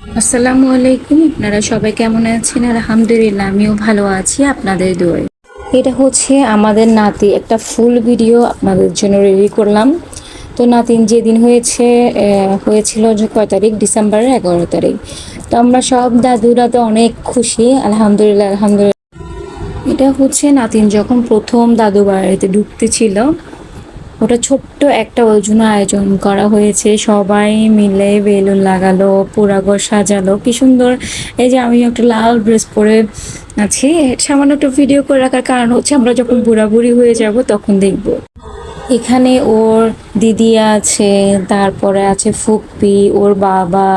আসসালামু আলাইকুম। আপনারা সবাই কেমন আছেন? আলহামদুলিল্লাহ আমিও ভালো আছি আপনাদের দোয়ায়। এটা হচ্ছে আমাদের নাতি একটা ফুল ভিডিও আপনাদের জন্য রেডি করলাম। তো নাতিন যেদিন হয়েছিল যে কয় তারিখ? ডিসেম্বরের 11 তারিখ। তো আমরা সব দাদুরা তো অনেক খুশি। আলহামদুলিল্লাহ, আলহামদুলিল্লাহ। এটা হচ্ছে নাতিন যখন প্রথম দাদু বাড়িতে ঢুকতে ছিল, ওটা ছোট্ট একটা ওই জন্য আয়োজন করা হয়েছে। সবাই মিলে বেলুন লাগালো, পুরা ঘর সাজালো, কি সুন্দর। এই যে আমি একটা লাল ড্রেস পরে আছি, সামান্য একটু ভিডিও করে রাখার কারণ হচ্ছে আমরা যখন বুড়াবুড়ি হয়ে যাব তখন দেখব। এখানে ওর দিদি আছে, তারপরে আছে ফুপ্পি, ওর বাবা,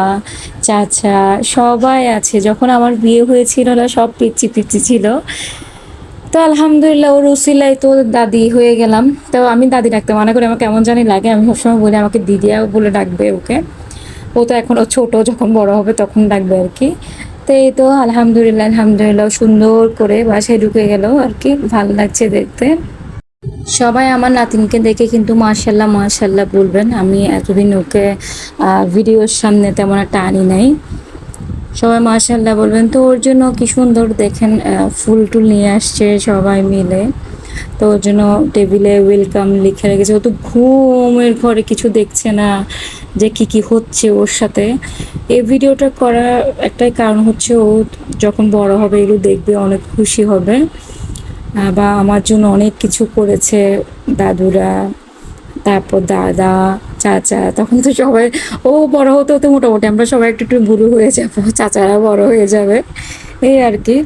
চাচা, সবাই আছে। যখন আমার বিয়ে হয়েছিল না, সব পিচ্ছি পিচ্ছি ছিল। তো আলহামদুলিল্লাহ ওর উসিলায় তো দাদি হয়ে গেলাম। তো আমি দাদি ডাকতে মানা করি, আমার কেমন জানি লাগে। আমি সবসময় বলি আমাকে দিদিয়া বলে ডাকবে ওকে। ও তো এখনও ছোট, যখন বড় হবে তখন ডাকবে আর কি। তো এই তো আলহামদুলিল্লাহ, আলহামদুলিল্লাহ সুন্দর করে বাসায় ঢুকে গেল আর কি। ভালো লাগছে দেখতে। সবাই আমার নাতিনকে দেখে কিন্তু মাশাল্লাহ মাশাল্লাহ বলবেন। আমি এতদিন ওকে ভিডিওর সামনে তেমন একটা আনি নাই। সবাই মাশাল্লাহ বলবেন। তো ওর জন্য কি সুন্দর দেখেন, ফুল টুল নিয়ে আসছে সবাই মিলে। তো ওর জন্য টেবিলে ওয়েলকাম লিখে রেখেছে। ও তো ঘুমের ঘরে কিছু দেখছে না যে কি কি হচ্ছে ওর সাথে। এই ভিডিওটা করার একটাই কারণ হচ্ছে ও যখন বড় হবে এগুলো দেখবে, অনেক খুশি হবে। বা আমার জন্য অনেক কিছু করেছে দাদুরা, তারপর দাদা, চাচা। তখন তো সবাই, ও বড় হতে হতে মোটামুটি আমরা সবাই একটু একটু বুড়ো হয়ে যাবো, চাচারা বড় হয়ে যাবে, এই আর কি।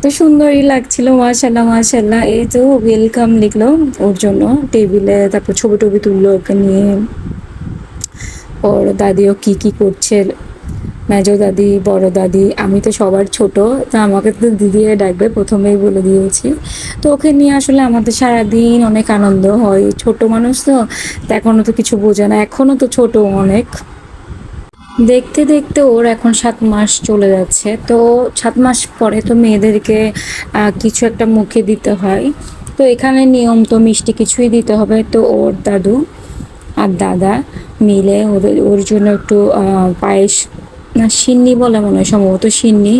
তো সুন্দরই লাগছিল, মাশাল্লাহ মাশাল্লাহ। এই তো ওয়েলকাম লিখলো ওর জন্য টেবিলে, তারপর ছবি টবি তুললো ওকে নিয়ে। ওর দাদিও কি কি করছে, মেজো দাদি, বড় দাদি। আমি তো সবার ছোট, তো আমাকে তো দিদি ডাকবে, প্রথমেই বলে দিয়েছি। তো ওকে নিয়ে আসলে আমাদের সারাদিন অনেক আনন্দ হয়। ছোট মানুষ তো, এখনও তো কিছু বোঝে না, এখনও তো ছোট অনেক। দেখতে দেখতে ওর এখন 7 মাস চলে যাচ্ছে। তো 7 মাস পরে তো মেয়েদেরকে কিছু একটা মুখে দিতে হয়। তো এখানে নিয়ম তো মিষ্টি কিছুই দিতে হবে। তো ওর দাদু আর দাদা মিলে ওর জন্য একটু পায়েস, না সিন্নি বলে মনে হয়, সম্ভবত সিন্নি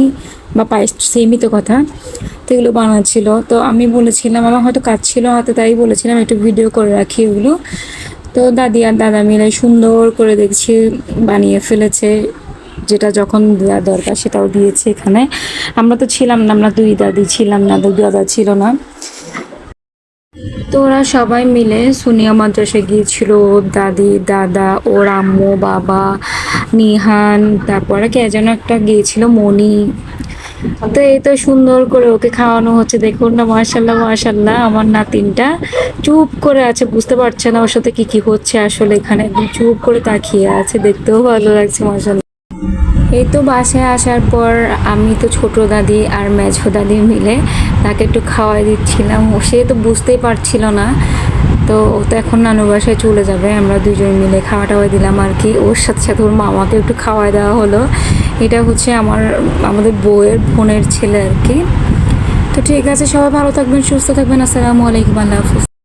বা পায়েস, সেমই তো কথা। তো এগুলো বানাচ্ছিল। তো আমি বলেছিলাম, আমার হয়তো কাজ ছিল হাতে, তাই বলেছিলাম একটু ভিডিও করে রাখি ওগুলো। তো দাদি আর দাদা মিলে সুন্দর করে দেখছি বানিয়ে ফেলেছে। যেটা যখন দেওয়া দরকার সেটাও দিয়েছে এখানে। আমরা তো ছিলাম না, আমরা দুই দাদি ছিলাম না, দুই দাদা ছিল না। তো ওরা সবাই মিলে সোনিয়া মাদ্রাসায় গিয়েছিল। ওর দাদি, দাদা, ওর আম্মু, বাবা, নিহান, তারপরে কে যেন একটা গিয়েছিল, মনি। তো এই তো সুন্দর করে ওকে খাওয়ানো হচ্ছে। দেখুন না, মাশাল্লাহ মাশাল্লাহ আমার নাতিনটা চুপ করে আছে, বুঝতে পারছে না ওর সাথে কি কি হচ্ছে। আসলে এখানে একদম চুপ করে তাকিয়ে আছে, দেখতেও ভালো লাগছে মাশাল্লাহ। এই তো বাসায় আসার পর আমি তো ছোট দাদি আর মেঝো দাদি মিলে তাকে একটু খাওয়াই দিচ্ছিলাম। সে তো বুঝতেই পারছিল না। তো ও তো এখন নানুর বাসায় চলে যাবে, আমরা দুজন মিলে খাওয়া টাওয়াই দিলাম আর কি। ওর সাথে সাথে ওর মামাকে একটু খাওয়াই দেওয়া হলো। এটা হচ্ছে আমাদের বউয়ের বোনের ছেলে আর কি। তো ঠিক আছে, সবাই ভালো থাকবেন, সুস্থ থাকবেন। আসসালামু আলাইকুম, আল্লাহ হাফিজ।